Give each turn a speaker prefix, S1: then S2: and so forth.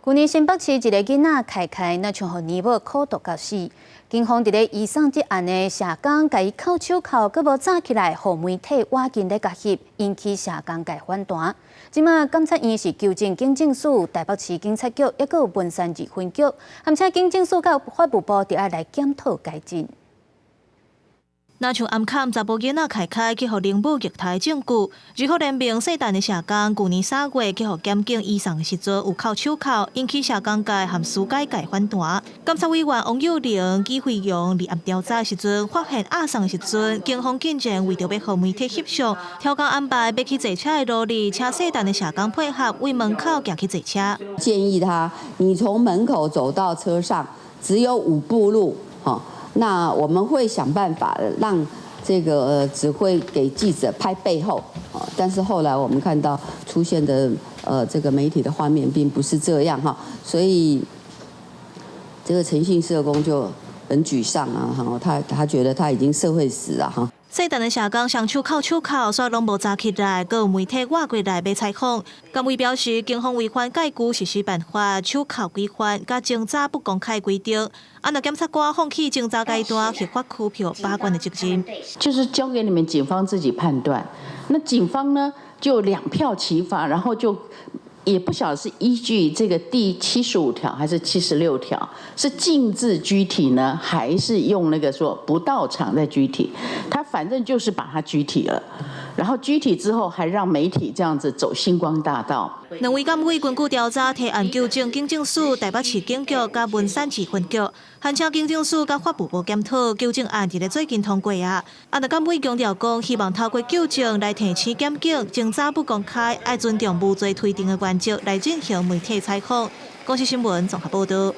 S1: 去年新北市一个囡仔开开，那像互年母苦毒到死。警方伫咧移送这案的社工，甲伊扣手铐，佫无早起来，互媒体挖紧咧夹翕，引起社工界反弹。即马检察院是纠正警政署、台北市警察局，抑佫有文山二分局，含且警政署甲法务部伫爱来检讨改进。
S2: 那像暗坎查甫囡仔开开去互灵母虐待证据，如何联名细陈的社工，去年3月去互检警移送的时阵有扣手铐，引起社工界和司改界反弹。监察委员王幼玲、纪惠荣立案调查的时阵，发现押送的时阵，警方竟然为着要互媒体翕相，超工安排要去坐车的路里，请细陈的社工配合为门口行去坐车。
S3: 建议他，你从门口走到车上只有5步路，那我们会想办法让这个只会给记者拍背后，但是后来我们看到出现的这个媒体的画面并不是这样哈，所以这个诚信社工就很沮丧啊，他觉得他已经社会死了哈。
S2: 细陈的社工双手扣手铐，煞拢无查起来，佮有媒体挖过来要采访。监委表示，警方违反戒具实施办法、手铐规范、甲侦查不公开规定。若检察官放弃侦查阶段，合法拘票把关的责任，
S4: 就是交给你们警方自己判断。那警方呢，就2票齐发，然后就。 也不晓得是依据这个第75条还是76条，是禁止拘提呢，还是用那个说不到场再拘提？他反正就是把他拘提了，然后拘提之后还让媒体这样子走星光大道。
S2: 两位监委根据调查提案纠正警政署、台北市警局甲文山二分局，函请警政署甲法务部检讨纠正案，伫咧最近通过啊。监委强调讲，希望透过纠正来提醒检警侦查不公开，爱尊重无罪推定的原则来进行媒体采访。公视新闻综合报道。